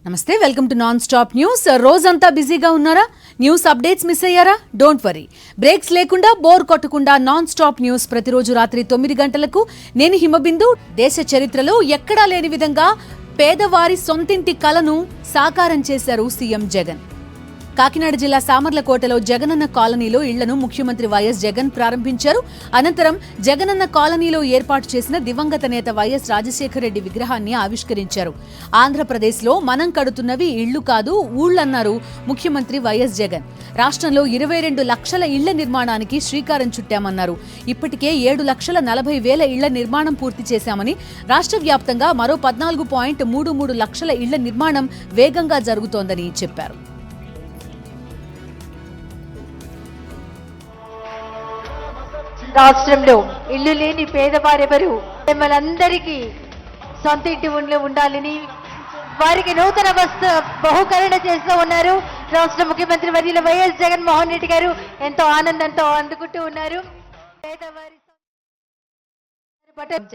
నమస్తే, welcome to non stop news. రోజంతా బిజీగా ఉన్నారా? న్యూస్ అప్డేట్స్ మిస్ అయ్యారా? డోంట్ వరీ, బ్రేక్స్ లేకుండా బోర్ కొట్టకుండా నాన్ స్టాప్ న్యూస్ ప్రతిరోజు రాత్రి 9 గంటలకు నేను హిమబిందు. దేశ చరిత్రలో ఎక్కడా లేని విధంగా పేదవారి సొంతింటి కలను సాకారం చేశారు సీఎం జగన్. కాకినాడ జిల్లా సామర్లకోటలో జగనన్న కాలనీలో ఇళ్లను ముఖ్యమంత్రి వైఎస్ జగన్ ప్రారంభించారు. అనంతరం జగనన్న కాలనీలో ఏర్పాటు చేసిన దివంగత నేత వైఎస్ రాజశేఖర రెడ్డి విగ్రహాన్ని ఆవిష్కరించారు. ఆంధ్రప్రదేశ్లో మనం కడుతున్నవి ఇళ్లు కాదు, ఊళ్లన్నారు ముఖ్యమంత్రి వైఎస్ జగన్. రాష్ట్రంలో 22 లక్షల ఇళ్ల నిర్మాణానికి శ్రీకారం చుట్టామన్నారు. ఇప్పటికే 7,40,000 ఇళ్ల నిర్మాణం పూర్తి చేశామని, రాష్ట్ర వ్యాప్తంగా మరో 14.33 లక్షల ఇళ్ల నిర్మాణం వేగంగా జరుగుతోందని చెప్పారు. రాష్ట్రంలో ఇల్లు లేని పేదవారెవరు మిమ్మల్ందరికీ సొంత ఇంటి ఉండాలని వారికి నూతన వస్తు బహుకరణ చేస్తూ ఉన్నారు. రాష్ట్ర ముఖ్యమంత్రి వర్యులు వైఎస్ జగన్మోహన్ రెడ్డి గారు ఎంతో ఆనందంతో అందుకుంటూ ఉన్నారు. పేదవారి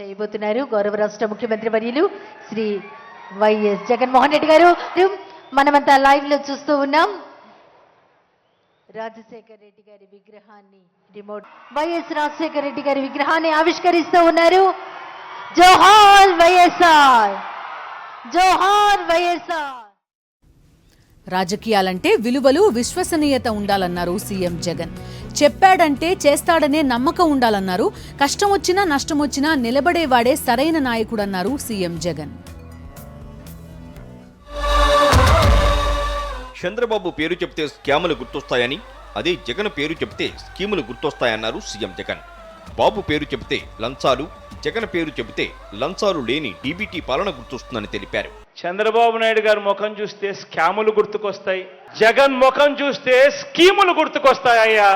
చేయబోతున్నారు గౌరవ రాష్ట్ర ముఖ్యమంత్రి వర్యులు శ్రీ వైఎస్ జగన్మోహన్ రెడ్డి గారు. మనమంతా లైవ్ లో చూస్తూ ఉన్నాం. రాజశేఖర రెడ్డి గారి విగ్రహాన్ని వైఎస్ రాజశేఖర రెడ్డి గారి విగ్రహాన్ని ఆవిష్కరిస్తూ ఉన్నారు. జోహార్ వైఎస్ఆర్, జోహార్ వైఎస్ఆర్. రాజకీయాలంటే విలువలు, విశ్వసనీయత ఉండాలన్నారు సీఎం జగన్. చెప్పాడంటే చేస్తాడనే నమ్మకం ఉండాలన్నారు. కష్టం వచ్చినా నష్టం వచ్చినా నిలబడేవాడే సరైన నాయకుడన్నారు సీఎం జగన్. చంద్రబాబు పేరు చెప్తే స్కాములు గుర్తొస్తాయని, అదే జగన్ పేరు చెప్తే స్కీములు గుర్తొస్తాయన్నారు సీఎం జగన్. బాబు పేరు చెబితే లంచాలు, జగన్ పేరు చెబితే లంచాలు లేని డీబీటీ పాలన గుర్తొస్తుందని తెలిపారు. చంద్రబాబు నాయుడు గారి ముఖం చూస్తే స్కాములు గుర్తుకొస్తాయి, జగన్ ముఖం చూస్తే స్కీములు గుర్తుకొస్తాయ్యా.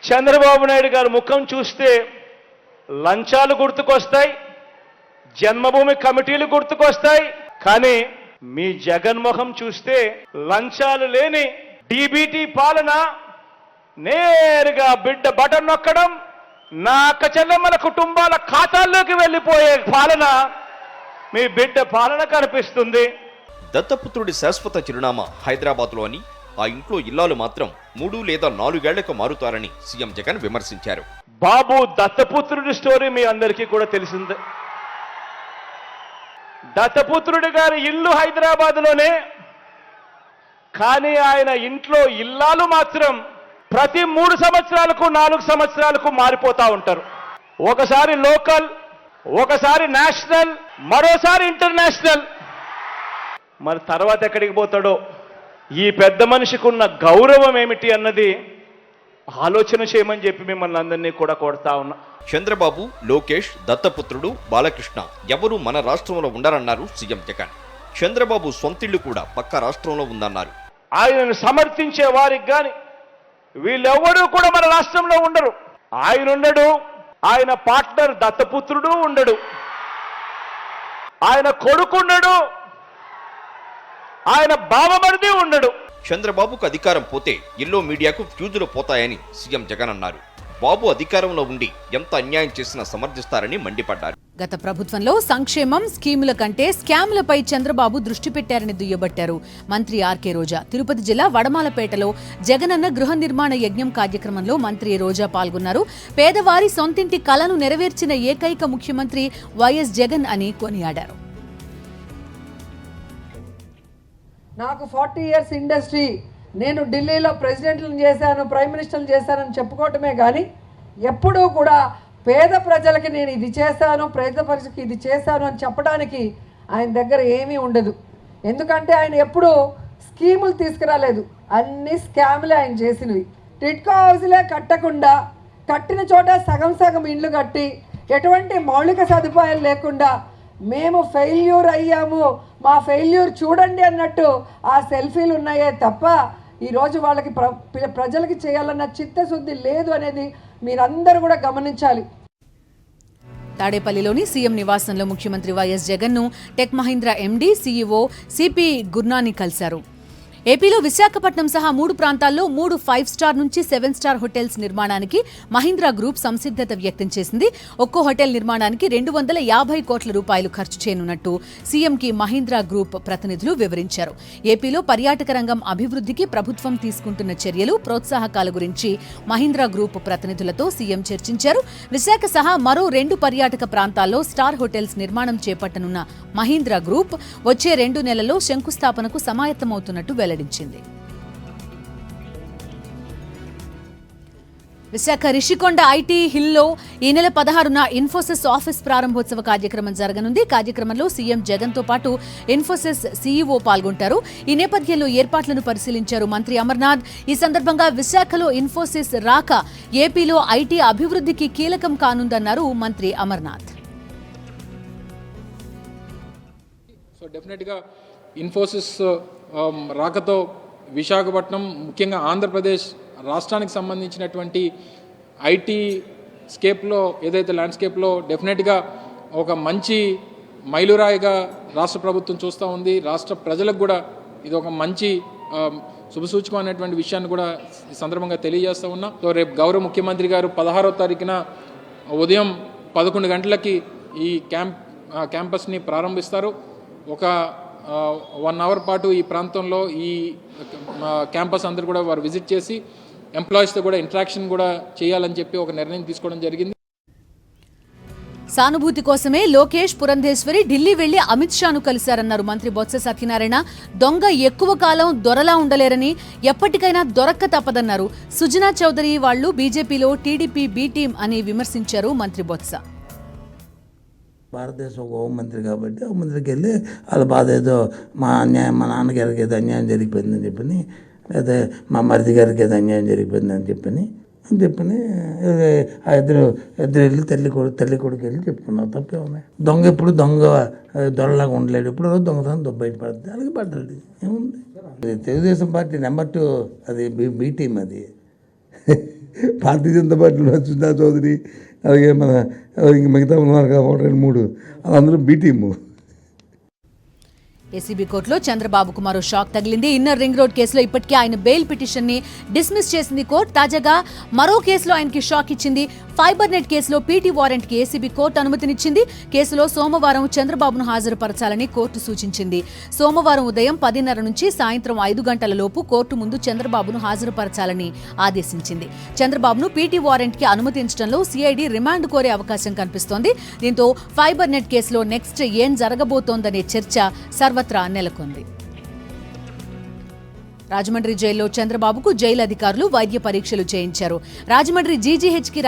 చంద్రబాబు నాయుడు గారి ముఖం చూస్తే లంచాలు గుర్తుకొస్తాయి, జన్మభూమి కమిటీలు గుర్తుకొస్తాయి. కానీ మీ జగన్మోహం చూస్తే లంచాలు లేని డీబీటీ పాలన, నేరుగా బిడ్డ బటన్ నొక్కడం, నా అక్క చెల్లెమ్మల కుటుంబాల ఖాతాల్లోకి వెళ్ళిపోయే పాలన మీ బిడ్డ పాలన కనిపిస్తుంది. దత్తపుత్రుడి శాశ్వత చిరునామా హైదరాబాద్లో అని, ఆ ఇంట్లో ఇల్లాలు మాత్రం 3 లేదా 4 ఏళ్లకు మారుతారని సీఎం జగన్ విమర్శించారు. బాబు దత్తపుత్రుడి స్టోరీ మీ అందరికీ కూడా తెలిసిందే. దత్తపుత్రుడి గారి ఇల్లు హైదరాబాద్లోనే, కానీ ఆయన ఇంట్లో ఇల్లాలు మాత్రం ప్రతి 3 సంవత్సరాలకు 4 సంవత్సరాలకు మారిపోతా ఉంటారు. ఒకసారి లోకల్, ఒకసారి నేషనల్, మరోసారి ఇంటర్నేషనల్. మరి తర్వాత ఎక్కడికి పోతాడో, ఈ పెద్ద మనిషికి ఉన్న గౌరవం ఏమిటి అన్నది ఆలోచన చేయమని చెప్పి మిమ్మల్ని అందరినీ కూడా కోరుతా ఉన్నా. చంద్రబాబు, లోకేష్, దత్తపుత్రుడు, బాలకృష్ణ ఎవరూ మన రాష్ట్రంలో ఉండరన్నారు సీఎం జగన్. చంద్రబాబు సొంతిళ్లు కూడా పక్క రాష్ట్రంలో ఉందన్నారు. ఆయనను సమర్థించే వారికి గాని వీళ్ళెవ్వరూ కూడా మన రాష్ట్రంలో ఉండరు. ఆయన ఉండడు, ఆయన పార్ట్నర్ దత్తపుత్రుడు ఉండడు, ఆయన కొడుకుండడు, ఆయన బావమరిది ఉండడు. చంద్రబాబుకు అధికారం పోతే ఎల్లో మీడియాకు ఫ్యూజులు పోతాయని సీఎం జగన్ అన్నారు. బాబు అధికారంలో ఉండి ఎంత అన్యాయం చేసినా సమర్థిస్తారని మండిపడ్డారు. గత ప్రభుత్వంలో సంక్షేమం, స్కీముల కంటే స్కామ్లపై చంద్రబాబు దృష్టి పెట్టారని దుయ్యబట్టారు మంత్రి ఆర్కే రోజా. తిరుపతి జిల్లా వడమాలపేటలో జగనన్న గృహ నిర్మాణ యజ్ఞం కార్యక్రమంలో మంత్రి రోజా పాల్గొన్నారు. పేదవారి సొంతింటి కలను నెరవేర్చిన ఏకైక ముఖ్యమంత్రి వైఎస్ జగన్ అని కొనియాడారు. నాకు 40 years ఇండస్ట్రీ, నేను ఢిల్లీలో ప్రెసిడెంట్లను చేశాను, ప్రైమ్ మినిస్టర్లు చేశానని చెప్పుకోవటమే కానీ ఎప్పుడూ కూడా పేద ప్రజలకి నేను ఇది చేశాను, పేద ప్రజలకి ఇది చేశాను అని చెప్పడానికి ఆయన దగ్గర ఏమీ ఉండదు. ఎందుకంటే ఆయన ఎప్పుడూ స్కీములు తీసుకురాలేదు, అన్ని స్కాములే ఆయన చేసినవి. టిట్కో హౌస్లే కట్టకుండా, కట్టిన చోట సగం సగం ఇండ్లు కట్టి, ఎటువంటి మౌలిక సదుపాయాలు లేకుండా మేము ఫెయిల్యూర్ అయ్యాము, మా ఫెయిల్యూర్ చూడండి అన్నట్టు ఆ సెల్ఫీలు ఉన్నాయే తప్ప ఈరోజు వాళ్ళకి ప్రజలకి చేయాలన్న చిత్తశుద్ధి లేదు అనేది మీరందరూ కూడా గమనించాలి. తాడేపల్లిలోని సీఎం నివాసంలో ముఖ్యమంత్రి వైఎస్ జగన్ను tech Mahindra MD, CEO CP Gurnani కలిశారు. ఏపీలో విశాఖపట్నం సహా 3 ప్రాంతాల్లో 3 5 స్టార్ నుంచి 7 స్టార్ హోటల్స్ నిర్మాణానికి మహీంద్రా గ్రూప్ సంసిద్ధత వ్యక్తం చేసింది. ఒక్కో హోటల్ నిర్మాణానికి 250 కోట్ల రూపాయలు ఖర్చు చేయనున్నట్టు సీఎంకి మహీంద్రా గ్రూప్ ప్రతినిధులు వివరించారు. ఏపీలో పర్యాటక రంగం అభివృద్ధికి ప్రభుత్వం తీసుకుంటున్న చర్యలు, ప్రోత్సాహకాల గురించి మహీంద్రా గ్రూప్ ప్రతినిధులతో సీఎం చర్చించారు. విశాఖ సహా మరో 2 పర్యాటక ప్రాంతాల్లో స్టార్ హోటల్స్ నిర్మాణం చేపట్టనున్న మహీంద్రా గ్రూప్ వచ్చే 2 నెలల్లో శంకుస్థాపనకు సమాయత్తమవుతున్నట్టు వెల్లడించింది. విశాఖ రిషికొండ ఐటీ హిల్లో ఈ నెల 16న ఇన్ఫోసిస్ ఆఫీస్ ప్రారంభోత్సవ కార్యక్రమం జరగనుంది. కార్యక్రమంలో సీఎం జగన్ తో పాటు ఇన్ఫోసిస్ సీఈఓ పాల్గొంటారు. ఈ నేపథ్యంలో ఏర్పాట్లను పరిశీలించారు మంత్రి అమర్నాథ్. ఈ సందర్భంగా విశాఖలో ఇన్ఫోసిస్ రాక ఏపీలో ఐటీ అభివృద్ధికి కీలకం కానుందన్నారు మంత్రి అమర్నాథ్. సో డెఫినెట్గా ఇన్ఫోసిస్ రాకతో విశాఖపట్నం, ముఖ్యంగా ఆంధ్రప్రదేశ్ రాష్ట్రానికి సంబంధించినటువంటి ఐటీ స్కేప్లో, ఏదైతే ల్యాండ్స్కేప్లో డెఫినెట్గా ఒక మంచి మైలురాయిగా రాష్ట్ర ప్రభుత్వం చూస్తూ ఉంది. రాష్ట్ర ప్రజలకు కూడా ఇది ఒక మంచి శుభసూచకం అనేటువంటి విషయాన్ని కూడా ఈ సందర్భంగా తెలియజేస్తూ ఉన్నాం. సో రేపు గౌరవ ముఖ్యమంత్రి గారు 16వ తారీఖున ఉదయం 11 గంటలకి ఈ క్యాంపస్ని ప్రారంభిస్తారు. ఒక 1 అవర్ పాటు ఈ ప్రాంతంలో ఈ క్యాంపస్ అందరూ కూడా వారు విజిట్ చేసి ఎంప్లాయీస్తో కూడా ఇంటరాక్షన్ కూడా చేయాలని చెప్పి ఒక నిర్ణయం తీసుకోవడం జరిగింది. సానుభూతి కోసమే లోకేష్, పురంధేశ్వరి ఢిల్లీ వెళ్లి అమిత్ షాను కలిశారన్నారు మంత్రి బొత్స సత్యనారాయణ. దొంగ ఎక్కువ కాలం దొరలా ఉండలేరని, ఎప్పటికైనా దొరక్క తప్పదన్నారు. సుజనా చౌదరి వాళ్లు బీజేపీలో టీడీపీ బి టీం అని విమర్శించారు మంత్రి బొత్స. భారతదేశం ఒక హోంమంత్రి కాబట్టి హోంమంత్రికి వెళ్ళి వాళ్ళ బాధ ఏదో మా నాన్నగారికి ఏదో అన్యాయం జరిగిపోయిందని చెప్పని, లేదా మా మరిది గారికి ఏదో అన్యాయం జరిగిపోయిందని చెప్పని ఆ ఇద్దరు వెళ్ళి తల్లి కొడుకు వెళ్ళి చెప్పుకున్నారు. తప్పే ఉన్నాయి. దొంగ ఎప్పుడు దొరలాగా ఉండలేడు. ఎప్పుడు దొంగతనం బయటపడుతుంది. అలాగే పడ్డాడు. ఏముంది? తెలుగుదేశం పార్టీ నెంబర్ 2 అది బి టీం. అది భారతీయ జనతా పార్టీలో సుజనా చౌదరి, అలాగే మన మిగతా ఉన్నారు కాబట్టి 2-3 వాళ్ళందరూ బి టీము. ఏసీబీ కోర్టులో చంద్రబాబుకు మరో షాక్ తగిలింది. ఇన్నర్ రింగ్ రోడ్ కేసులో ఇప్పటికే ఆయన బెయిల్ పిటిషన్ ని డిస్మిస్ చేసింది కోర్టు. తాజాగా మరో కేసులో ఆయనకి షాక్ ఇచ్చింది. ఫైబర్ నెట్ కేసులో పీటీ వారెంట్ కి ఏసీబీ కోర్టు అనుమతినిచ్చింది. కేసులో సోమవారం చంద్రబాబును హాజరుపరచాలని కోర్టు సూచించింది. సోమవారం ఉదయం 10:30 నుంచి సాయంత్రం 5 గంటల లోపు కోర్టు ముందు చంద్రబాబును హాజరుపరచాలని ఆదేశించింది. చంద్రబాబును పీటీ వారెంట్ కి అనుమతించడంలో సిఐడి రిమాండ్ కోరే అవకాశం కనిపిస్తోంది. దీంతో ఫైబర్ నెట్ కేసులో నెక్స్ట్ ఏం జరగబోతోందనే చర్చ సర్వత్రా నెలకొంది. రాజమండ్రి జైల్లో చంద్రబాబుకు జైలు అధికారులు వైద్య పరీక్షలు చేయించారు. రాజమండ్రి జీజీహెచ్కి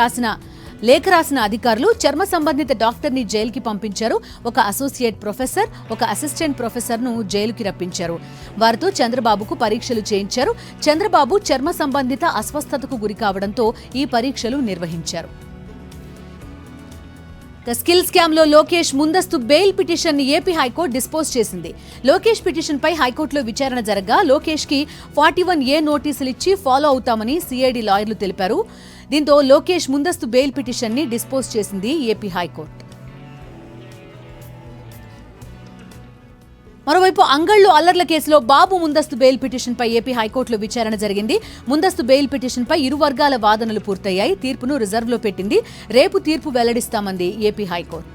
లేఖ రాసిన అధికారులు చర్మ సంబంధిత డాక్టర్ని జైలుకి పంపించారు. ఒక అసోసియేట్ ప్రొఫెసర్, ఒక అసిస్టెంట్ ప్రొఫెసర్ను జైలుకి రప్పించారు. వారితో చంద్రబాబుకు పరీక్షలు చేయించారు. చంద్రబాబు చర్మ సంబంధిత అస్వస్థతకు గురి కావడంతో ఈ పరీక్షలు నిర్వహించారు. స్కిల్ స్కామ్ లో లోకేష్ ముందస్తు బెయిల్ పిటిషన్ ని ఏపీ హైకోర్టు డిస్పోజ్ చేసింది. లోకేష్ పిటిషన్ పై హైకోర్టులో విచారణ జరగ్గా లోకేష్ కి 41A నోటీసులు ఇచ్చి ఫాలో అవుతామని సిఐడి లాయర్లు తెలిపారు. దీంతో లోకేష్ ముందస్తు బెయిల్ పిటిషన్ ని డిస్పోజ్ చేసింది ఏపీ హైకోర్టు. మరోవైపు అంగళ్లు అల్లర్ల కేసులో బాబు ముందస్తు బెయిల్ పిటిషన్ పై ఏపీ హైకోర్టులో విచారణ జరిగింది. ముందస్తు బెయిల్ పిటిషన్ పై ఇరు వర్గాల వాదనలు పూర్తయ్యాయి. తీర్పును రిజర్వ్లో పెట్టింది. రేపు తీర్పు వెల్లడిస్తామంది ఏపీ హైకోర్టు.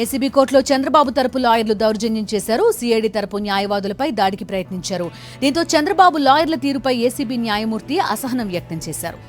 ఏసీబీ కోర్టులో చంద్రబాబు తరపు లాయర్లు దౌర్జన్యం చేశారు. సిఐడి తరపు న్యాయవాదులపై దాడికి ప్రయత్నించారు. దీంతో చంద్రబాబు లాయర్ల తీరుపై ఏసీబీ న్యాయమూర్తి అసహనం వ్యక్తం చేశారు.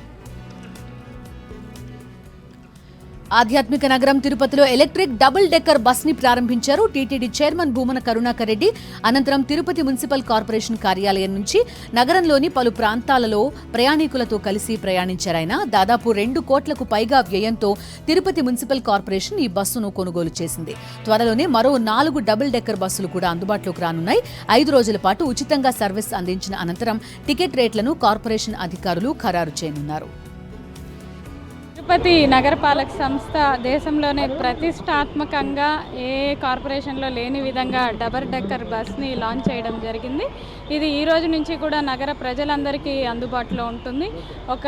ఆధ్యాత్మిక నగరం తిరుపతిలో ఎలక్ట్రిక్ డబుల్ డెక్కర్ బస్ ని ప్రారంభించారు టీటీడీ చైర్మన్ భూమన కరుణాకర్ రెడ్డి. అనంతరం తిరుపతి మున్సిపల్ కార్పొరేషన్ కార్యాలయం నుంచి నగరంలోని పలు ప్రాంతాలలో ప్రయాణికులతో కలిసి ప్రయాణించారాయన. దాదాపు 2 కోట్లకు పైగా వ్యయంతో తిరుపతి మున్సిపల్ కార్పొరేషన్ ఈ బస్సును కొనుగోలు చేసింది. త్వరలోనే మరో 4 డబుల్ డెక్కర్ బస్సులు కూడా అందుబాటులోకి రానున్నాయి. 5 రోజుల పాటు ఉచితంగా సర్వీస్ అందించిన అనంతరం టికెట్ రేట్లను కార్పొరేషన్ అధికారులు ఖరారు చేయనున్నారు. తిరుపతి నగరపాలక సంస్థ దేశంలోనే ప్రతిష్టాత్మకంగా ఏ కార్పొరేషన్లో లేని విధంగా డబల్ డెక్కర్ బస్ని లాంచ్ చేయడం జరిగింది. ఇది ఈ రోజు నుంచి కూడా నగర ప్రజలందరికీ అందుబాటులో ఉంటుంది. ఒక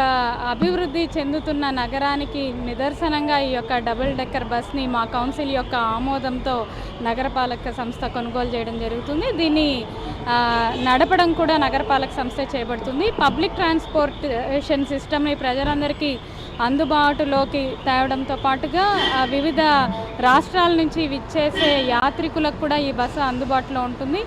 అభివృద్ధి చెందుతున్న నగరానికి నిదర్శనంగా ఈ యొక్క డబుల్ డెక్కర్ బస్ని మా కౌన్సిల్ యొక్క ఆమోదంతో నగరపాలక సంస్థ కొనుగోలు చేయడం జరుగుతుంది. దీన్ని నడపడం కూడా నగరపాలక సంస్థ చేయబడుతుంది. పబ్లిక్ ట్రాన్స్పోర్టేషన్ సిస్టమ్ని ప్రజలందరికీ అందుబాటులోకి తేవడంతో పాటుగా వివిధ రాష్ట్రాల నుంచి విచ్చేసే యాత్రికులకు కూడా ఈ బస్సు అందుబాటులో ఉంటుంది.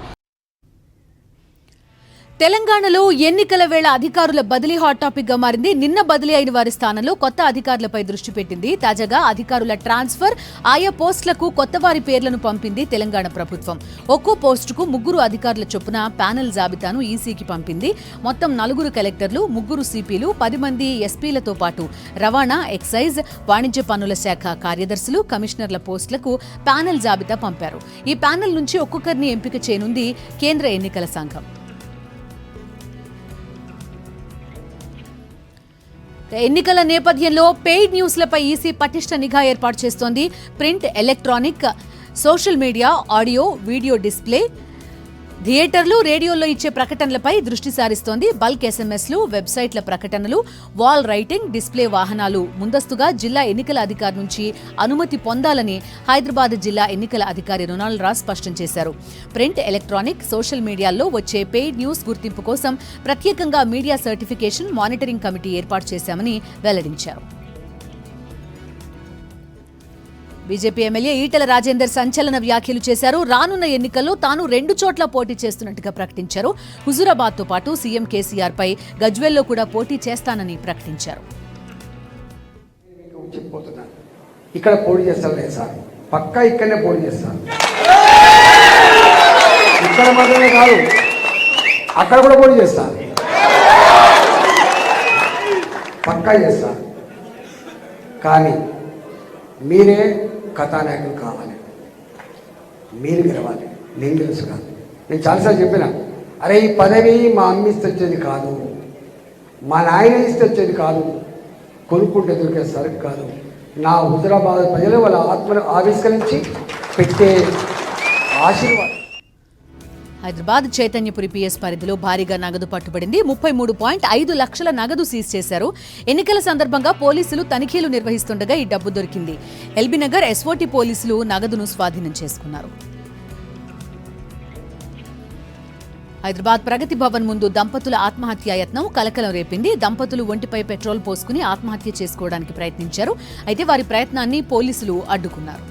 తెలంగాణలో ఎన్నికల వేళ అధికారుల బదిలీ హాట్ టాపిక్ గా మారింది. నిన్న బదిలీ అయిన వారి స్థానంలో కొత్త అధికారులపై దృష్టి పెట్టింది. తాజాగా అధికారుల ట్రాన్స్ఫర్, ఆయా పోస్టులకు కొత్త వారి పేర్లను పంపింది తెలంగాణ ప్రభుత్వం. ఒక్కో పోస్టుకు 3 అధికారుల చొప్పున ప్యానెల్ జాబితాను ఈసీకి పంపింది. మొత్తం 4 కలెక్టర్లు, 3 సిపిలు, 10 మంది ఎస్పీలతో పాటు రవాణా, ఎక్సైజ్, వాణిజ్య పన్నుల శాఖ కార్యదర్శులు, కమిషనర్ల పోస్టులకు ప్యానెల్ జాబితా పంపారు. ఈ ప్యానెల్ నుంచి ఒక్కొక్కరిని ఎంపిక చేయనుంది కేంద్ర ఎన్నికల సంఘం. ఎన్నికల నేపథ్యంలో పెయిడ్ న్యూస్లపై ఈసీ పటిష్ట నిఘా ఏర్పాటు చేస్తోంది. Print, electronic, social media, audio, video display, థియేటర్లు, రేడియోల్లో ఇచ్చే ప్రకటనలపై దృష్టి సారిస్తోంది. బల్క్ ఎస్ఎంఎస్లు, వెబ్సైట్ల ప్రకటనలు, వాల్ రైటింగ్, డిస్ప్లే వాహనాలు ముందస్తుగా జిల్లా ఎన్నికల అధికారి నుంచి అనుమతి పొందాలని హైదరాబాద్ జిల్లా ఎన్నికల అధికారి రొనాల్డ్ రాస్ స్పష్టం చేశారు. ప్రింట్, ఎలక్ట్రానిక్, సోషల్ మీడియాల్లో వచ్చే పెయిడ్ న్యూస్ గుర్తింపు కోసం ప్రత్యేకంగా మీడియా సర్టిఫికేషన్ మానిటరింగ్ కమిటీ ఏర్పాటు చేశామని వెల్లడించారు. బీజేపీ ఎమ్మెల్యే ఈటెల రాజేందర్ సంచలన వ్యాఖ్యలు చేశారు. రానున్న ఎన్నికల్లో తాను 2 చోట్ల పోటీ చేస్తున్నట్టుగా ప్రకటించారు. హుజూరాబాద్తో పాటు సీఎం కేసీఆర్ పై గజ్వేల్లో కూడా పోటీ చేస్తానని ప్రకటించారు. ఇక్కడ పోటీ చేస్తాను లేదు సార్, పక్కా ఇక్కడనే పోటీ చేస్తాను. ఇక్కడ మాత్రమే కాదు, అక్కడ కూడా పోటీ చేస్తాను, పక్కా చేస్తాను. కానీ మీరే కథానాయకులు కావాలి, మీరు గెలవాలి, నేను గెలుసు కాదు. నేను చాలాసార్లు చెప్పిన, అరే ఈ పదవి మా అమ్మ ఇస్తే వచ్చేది కాదు, మా నాయన ఇస్తే వచ్చేది కాదు, కొనుక్కుంటే దొరికే సరుకు కాదు. నా హుజరాబాద్ ప్రజలు వాళ్ళ ఆత్మను ఆవిష్కరించి పెట్టే ఆశీర్వాదం. హైదరాబాద్ చైతన్యపురి పిఎస్ పరిధిలో భారీగా నగదు పట్టుబడింది. 33.5 లక్షల నగదు సీజ్ చేశారు. ఎన్నికల సందర్భంగా పోలీసులు తనిఖీలు నిర్వహిస్తుండగా ఈ డబ్బు దొరికింది. ఎల్బీనగర్ ఎస్ఓటీ పోలీసులు నగదును స్వాధీనం చేసుకున్నారు. హైదరాబాద్ ప్రగతి భవన్ ముందు దంపతుల ఆత్మహత్యా యత్నం కలకలం రేపింది. దంపతులు ఒంటిపై పెట్రోల్ పోసుకుని ఆత్మహత్య చేసుకోవడానికి ప్రయత్నించారు. అయితే వారి ప్రయత్నాన్ని పోలీసులు అడ్డుకున్నారు.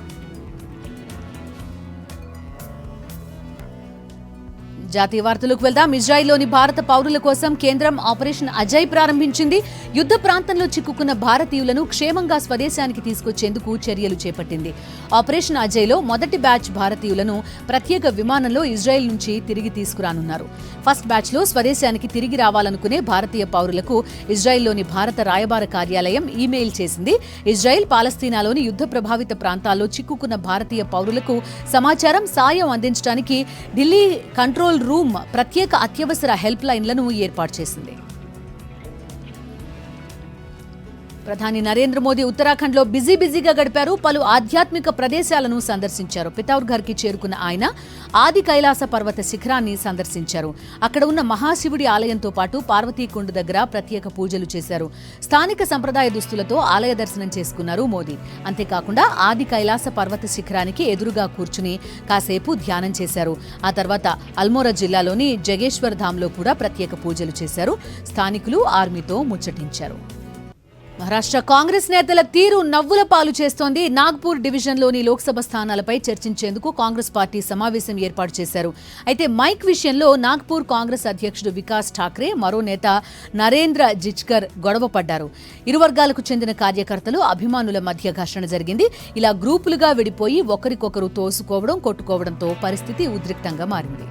జాతీయ వార్తలకు వెళ్దాం. ఇజ్రాయెల్లోని భారత పౌరుల కోసం కేంద్రం ఆపరేషన్ అజయ్ ప్రారంభించింది. యుద్ధ ప్రాంతంలో చిక్కుకున్న భారతీయులను క్షేమంగా స్వదేశానికి తీసుకొచ్చేందుకు చర్యలు చేపట్టింది. ఆపరేషన్ అజయ్లో మొదటి బ్యాచ్ భారతీయులను ప్రత్యేక విమానంలో ఇజ్రాయెల్ నుంచి తిరిగి తీసుకురానున్నారు. ఫస్ట్ బ్యాచ్లో స్వదేశానికి తిరిగి రావాలనుకునే భారతీయ పౌరులకు ఇజ్రాయెల్లోని భారత రాయబార కార్యాలయం ఈమెయిల్ చేసింది. ఇజ్రాయెల్, పాలస్తీనాలోని యుద్ధ ప్రభావిత ప్రాంతాల్లో చిక్కుకున్న భారతీయ పౌరులకు సమాచారం, సాయం అందించడానికి ఢిల్లీ కంట్రోల్ రూమ్ ప్రత్యేక అత్యవసర హెల్ప్ లైన్లను ఏర్పాటు చేసింది. ప్రధాని నరేంద్ర మోదీ ఉత్తరాఖండ్లో బిజీగా గడిపారు. పలు ఆధ్యాత్మిక ప్రదేశాలను సందర్శించారు. పితౌర్ఘర్కి చేరుకున్న ఆయన ఆది కైలాస పర్వత శిఖరాన్ని సందర్శించారు. అక్కడ ఉన్న మహాశివుడి ఆలయంతో పాటు పార్వతీకుండ దగ్గర ప్రత్యేక పూజలు చేశారు. స్థానిక సంప్రదాయ దుస్తులతో ఆలయ దర్శనం చేసుకున్నారు మోదీ. అంతేకాకుండా ఆది కైలాస పర్వత శిఖరానికి ఎదురుగా కూర్చుని కాసేపు ధ్యానం చేశారు. ఆ తర్వాత అల్మోరా జిల్లాలోని జగేశ్వర్ ధామ్లో కూడా ప్రత్యేక పూజలు చేశారు. స్థానికులు ఆర్మీతో ముచ్చటించారు. మహారాష్ట్ర కాంగ్రెస్ నేతల తీరు నవ్వుల పాలు చేస్తోంది. నాగ్పూర్ డివిజన్లోని లోక్సభ స్థానాలపై చర్చించేందుకు కాంగ్రెస్ పార్టీ సమావేశం ఏర్పాటు చేశారు. అయితే మైక్ విషయంలో నాగ్పూర్ కాంగ్రెస్ అధ్యక్షుడు వికాస్ ఠాక్రే, మరో నేత నరేంద్ర జిచ్కర్ గొడవ పడ్డారు. ఇరు వర్గాలకు చెందిన కార్యకర్తలు, అభిమానుల మధ్య ఘర్షణ జరిగింది. ఇలా గ్రూపులుగా విడిపోయి ఒకరికొకరు తోసుకోవడం, కొట్టుకోవడంతో పరిస్థితి ఉద్రిక్తంగా మారింది.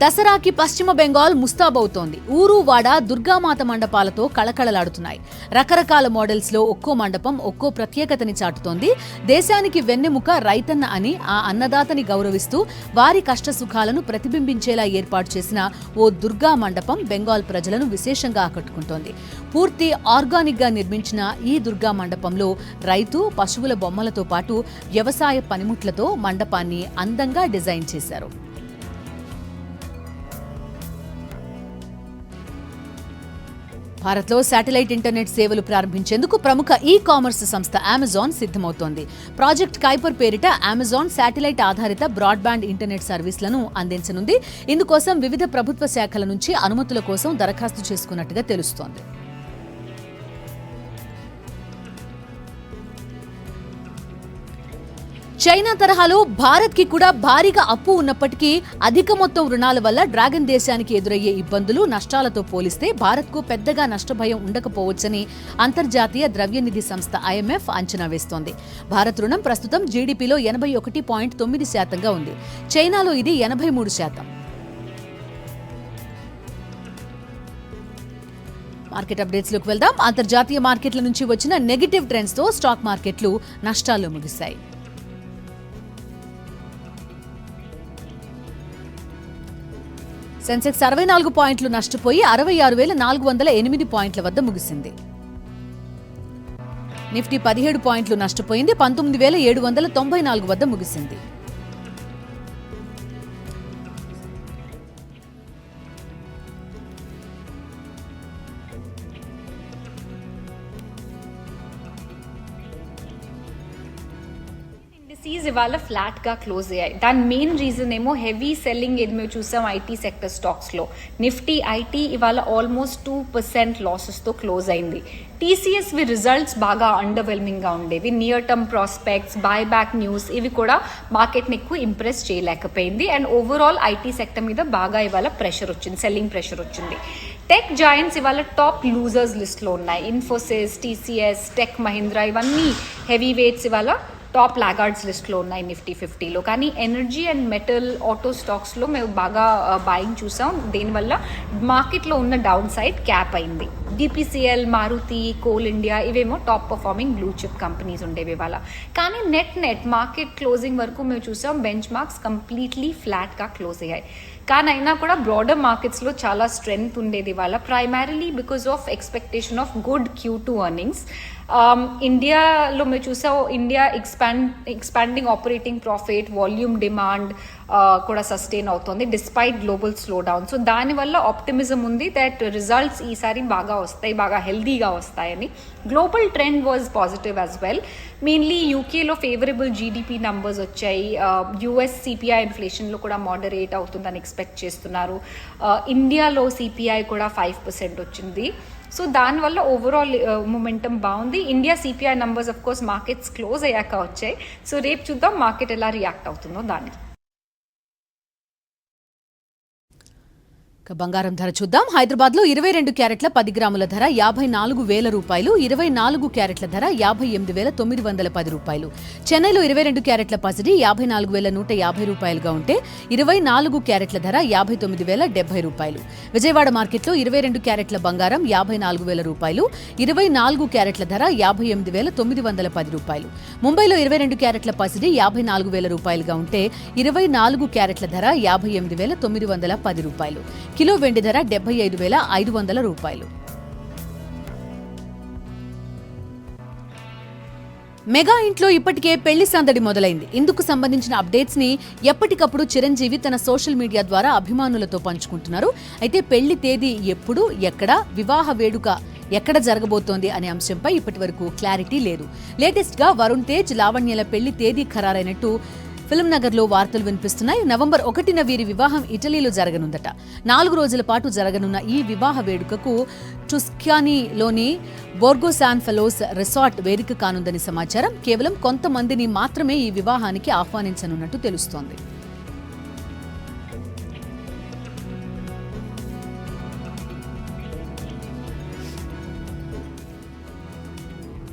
దసరాకి పశ్చిమ బెంగాల్ ముస్తాబవుతోంది. ఊరు వాడ దుర్గామాత మండపాలతో కళకళలాడుతున్నాయి. రకరకాల మోడల్స్ లో ఒక్కో మండపం ఒక్కో ప్రత్యేకతని చాటుతోంది. దేశానికి వెన్నెముక రైతన్న అని ఆ అన్నదాతని గౌరవిస్తూ వారి కష్ట సుఖాలను ప్రతిబింబించేలా ఏర్పాటు చేసిన ఓ దుర్గా మండపం బెంగాల్ ప్రజలను విశేషంగా ఆకట్టుకుంటోంది. పూర్తి ఆర్గానిక్ గా నిర్మించిన ఈ దుర్గా మండపంలో రైతు పశువుల బొమ్మలతో పాటు వ్యవసాయ పనిముట్లతో మండపాన్ని అందంగా డిజైన్ చేశారు. భారత్లో శాటిలైట్ ఇంటర్నెట్ సేవలు ప్రారంభించేందుకు ప్రముఖ కామర్స్ సంస్థ అమెజాన్ సిద్ధమవుతోంది. ప్రాజెక్ట్ కైపర్ పేరిట అమెజాన్ శాటిలైట్ ఆధారిత బ్రాడ్బ్యాండ్ ఇంటర్నెట్ సర్వీసులను అందించనుంది. ఇందుకోసం వివిధ ప్రభుత్వ శాఖల నుంచి అనుమతుల కోసం దరఖాస్తు చేసుకున్నట్టుగా తెలుస్తోంది. చైనా తరహాలో భారత్ కి కూడా భారీగా అప్పు ఉన్నప్పటికీ అధిక మొత్తం రుణాల వల్ల డ్రాగన్ దేశానికి ఎదురయ్యే ఇబ్బందులు నష్టాలతో పోలిస్తే భారత్కు పెద్దగా నష్టభయం ఉండకపోవచ్చని అంతర్జాతీయ ద్రవ్యనిధి సంస్థ IMF అంచనా వేస్తోంది. భారత్ రుణం ప్రస్తుతం జీడీపీలో 81.9% ఉంది. చైనాలో ఇది 83%. మార్కెట్ అప్డేట్స్ లోకి వెళ్దాం. అంతర్జాతీయ మార్కెట్ల నుంచి వచ్చిన నెగటివ్ ట్రెండ్స్ తో స్టాక్ మార్కెట్లు నష్టాల్లో ముగిశాయి. సెన్సెక్స్ 64 పాయింట్లు నష్టపోయి 66,408 పాయింట్ల వద్ద ముగిసింది. నిఫ్టీ 17 పాయింట్లు నష్టపోయింది, 19,794 వద్ద ముగిసింది. ఇవాళ ఫ్లాట్ గా క్లోజ్ అయ్యాయి. దాని మెయిన్ రీజన్ ఏమో హెవీ సెల్లింగ్ ఏది మేము చూసాం ఐటీ సెక్టర్ స్టాక్స్ లో. నిఫ్టీ ఐటీ ఇవాళ ఆల్మోస్ట్ 2% లాసెస్ తో క్లోజ్ అయింది. TCS రిజల్ట్స్ బాగా అండర్వెల్మింగ్ గా ఉండేవి. Near term prospects, buyback news ఇవి కూడా మార్కెట్ ని ఎక్కువ ఇంప్రెస్ చేయలేకపోయింది. అండ్ ఓవరాల్ ఐటీ సెక్టర్ మీద బాగా ఇవాళ ప్రెషర్ వచ్చింది, సెల్లింగ్ ప్రెషర్ వచ్చింది. టెక్ జాయింట్స్ ఇవాళ టాప్ లూజర్స్ లిస్ట్ లో ఉన్నాయి. ఇన్ఫోసిస్, TCS, టెక్ మహీంద్రా ఇవన్నీ హెవీ వెయిట్స్ ఇవాళ టాప్ లాగార్డ్స్ లిస్ట్లో ఉన్నాయి నిఫ్టీ 50లో. కానీ ఎనర్జీ అండ్ మెటల్, ఆటో స్టాక్స్లో మేము బాగా బాయింగ్ చూసాం. దీనివల్ల మార్కెట్లో ఉన్న డౌన్ సైడ్ క్యాప్ అయింది. DPCL, మారుతి, కోల్ ఇండియా ఇవేమో top performing blue chip companies ఉండేవి ఇవాళ. కానీ నెట్ మార్కెట్ క్లోజింగ్ వరకు మేము చూసాం బెంచ్ మార్క్స్ కంప్లీట్లీ ఫ్లాట్గా క్లోజ్ అయ్యాయి. కానీ అయినా కూడా బ్రాడర్ మార్కెట్స్లో చాలా స్ట్రెంగ్త్ ఉండేది ఇవాళ, primarily because of expectation of good Q2 earnings. ఇండియాలో మేము చూసాం India expanding operating profit, volume demand కూడా సస్టైన్ అవుతుంది despite global slow down. So దానివల్ల ఆప్టిమిజం ఉంది దట్ రిజల్ట్స్ ఈసారి బాగా వస్తాయి, బాగా హెల్దీగా వస్తాయని. Global trend was positive as well. Mainly యూకేలో ఫేవరబుల్ GDP నంబర్స్ వచ్చాయి. US CPI ఇన్ఫ్లేషన్లో కూడా మోడరేట్ అవుతుందని ఎక్స్పెక్ట్ చేస్తున్నారు. ఇండియాలో CPI కూడా 5% వచ్చింది. సో దానివల్ల ఓవరాల్ మొమెంటం బాగుంది. India CPI numbers of course markets close అయ్యాక వచ్చాయి. సో రేపు చూద్దాం మార్కెట్ ఎలా రియాక్ట్ అవుతుందో దానికి. బంగారం ధర చూద్దాం. హైదరాబాద్ లో 22 క్యారెట్ల 10 గ్రాముల ధర 54,000 రూపాయలు, 24 క్యారెట్ల ధర 58,910 రూపాయలు. చెన్నైలో 22 క్యారెట్ల పసిడి 54,150 రూపాయలుగా ఉంటే 24 క్యారెట్ల ధర 59,070 రూపాయలు. విజయవాడ మార్కెట్లో 22 క్యారెట్ల బంగారం 54,000 రూపాయలు, 24 క్యారెట్ల ధర 58,910 రూపాయలు. ముంబైలో 22 క్యారెట్ల పసిడి 54,000 రూపాయలుగా ఉంటే 24 క్యారెట్ల ధర 58,910 రూపాయలు. కిలో వెండి ధర 75,500 రూపాయలు. మెగా ఇంట్లో ఇప్పటికే పెళ్లి సందడి మొదలైంది. ఇందుకు సంబంధించిన అప్డేట్స్ ని ఎప్పటికప్పుడు చిరంజీవి తన సోషల్ మీడియా ద్వారా అభిమానులతో పంచుకుంటున్నారు. అయితే పెళ్లి తేదీ ఎప్పుడు, ఎక్కడ, వివాహ వేడుక ఎక్కడ జరగబోతోంది అనే అంశంపై ఇప్పటి వరకు క్లారిటీ లేదు. లేటెస్ట్ గా వరుణ్ తేజ్, లావణ్యల పెళ్లి తేదీ ఖరారైనట్టు ఫిల్మ్ నగర్ లో వార్తలు వినిపిస్తున్నాయి. నవంబర్ 1న వీరి వివాహం ఇటలీలో జరగనుందట. 4 రోజుల పాటు జరగనున్న ఈ వివాహ వేడుకకు టుస్కానీలోని బోర్గో శాన్ ఫెలోస్ రిసార్ట్ వేదిక కానుందని సమాచారం. కేవలం కొంతమందిని మాత్రమే ఈ వివాహానికి ఆహ్వానించనున్నట్టు తెలుస్తోంది.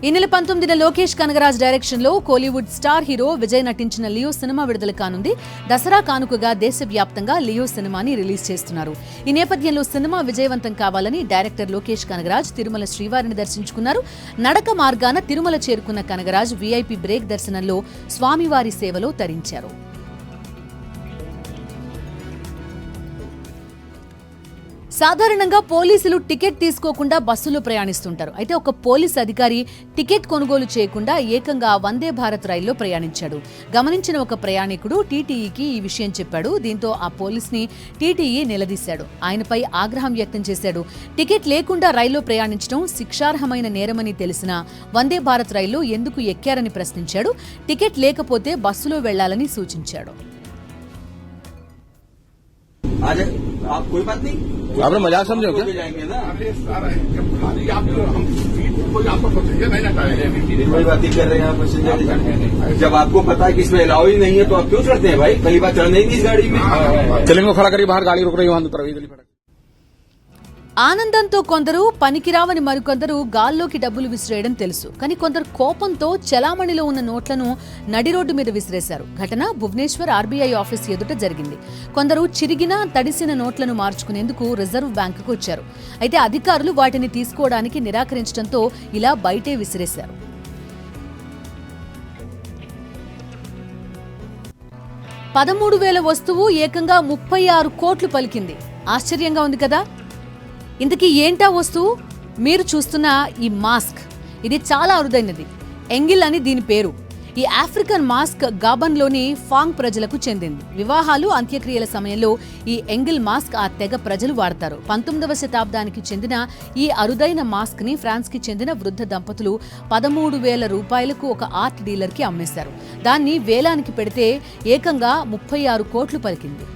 ఈ నెల 19న లోకేష్ కనగరాజ్ డైరెక్షన్ లో కోలీవుడ్ స్టార్ హీరో విజయ్ నటించిన లియో సినిమా విడుదల కానుంది. దసరా కానుకగా దేశవ్యాప్తంగా లియో సినిమాని రిలీజ్ చేస్తున్నారు. ఈ నేపథ్యంలో సినిమా విజయవంతం కావాలని డైరెక్టర్ లోకేష్ కనగరాజ్ తిరుమల శ్రీవారిని దర్శించుకున్నారు. నడక మార్గాన తిరుమల చేరుకున్న కనగరాజ్ వీఐపీ బ్రేక్ దర్శనంలో స్వామివారి సేవలో తరించారు. సాధారణంగా పోలీసులు టికెట్ తీసుకోకుండా బస్సులో ప్రయాణిస్తుంటారు. అయితే ఒక పోలీస్ అధికారి టికెట్ కొనుగోలు చేయకుండా ఏకంగా వందే భారత్ రైల్లో ప్రయాణించాడు. గమనించిన ఒక ప్రయాణికుడు టీటీఈకి ఈ విషయం చెప్పాడు. దీంతో ఆ పోలీస్ని టీటీఈ నిలదీశాడు. ఆయనపై ఆగ్రహం వ్యక్తం చేశాడు. టికెట్ లేకుండా రైల్లో ప్రయాణించడం శిక్షార్హమైన నేరమని తెలిసిన వందే భారత్ రైల్లో ఎందుకు ఎక్కారని ప్రశ్నించాడు. టికెట్ లేకపోతే బస్సులో వెళ్లాలని సూచించాడు. आप कोई बात नहीं, आपने मजाक समझो क्या? जाएंगे ना, कोई बात नहीं कर रहे हैं आप पैसेंजर। जब आपको पता है कि इसमें अलाउ ही नहीं है तो आप क्यों चढ़ते हैं भाई? पहली बार चढ़ने ही नहीं इस गाड़ी में। चलेंगे खड़ा करिए, बाहर गाड़ी रुक रही है, वहां प्रवेश। ఆనందంతో కొందరు, పనికిరావని మరికొందరు గాల్లోకి డబ్బులు విసిరేయడం తెలుసు. కానీ కొందరు కోపంతో చలామణిలో ఉన్న నోట్లను నడి రోడ్డు మీద విసిరేశారు. ఘటన భువనేశ్వర్ ఆర్బీఐ ఆఫీస్ ఎదుట జరిగింది. కొందరు చిరిగిన, తడిసిన నోట్లను మార్చుకునేందుకు రిజర్వ్ బ్యాంకుకు వచ్చారు. అయితే అధికారులు వాటిని తీసుకోవడానికి నిరాకరించడంతో ఇలా బయటే విసిరేశారు. 13,000 వస్తువు ఏకంగా 36 కోట్లు పలికింది. ఆశ్చర్యంగా ఉంది కదా. ఇంతకీ ఏంటా వస్తువు? మీరు చూస్తున్న ఈ మాస్క్, ఇది చాలా అరుదైనది. ఎంగిల్ అని దీని పేరు. ఈ ఆఫ్రికన్ మాస్క్ గాబన్లోని ఫాంగ్ ప్రజలకు చెందింది. వివాహాలు, అంత్యక్రియల సమయంలో ఈ ఎంగిల్ మాస్క్ ఆ తెగ ప్రజలు వాడతారు. 19వ శతాబ్దానికి చెందిన ఈ అరుదైన మాస్క్ ని ఫ్రాన్స్ కి చెందిన వృద్ధ దంపతులు 13,000 రూపాయలకు ఒక ఆర్ట్ డీలర్ కి అమ్మేశారు. దాన్ని వేలానికి పెడితే ఏకంగా 36 కోట్లు పలికింది.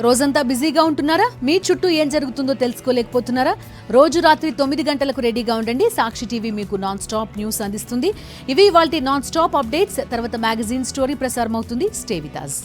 రోజంతా బిజీగా ఉంటున్నారా? మీ చుట్టూ ఏం జరుగుతుందో తెలుసుకోలేకపోతున్నారా? రోజు రాత్రి 9 గంటలకు రెడీగా ఉండండి. సాక్షి టీవీ మీకు నాన్ స్టాప్ న్యూస్ అందిస్తుంది. ఇవి ఇవాల్టి నాన్ స్టాప్ అప్డేట్స్. తర్వాత మ్యాగజైన్ స్టోరీ ప్రసారం అవుతుంది. Stay with us.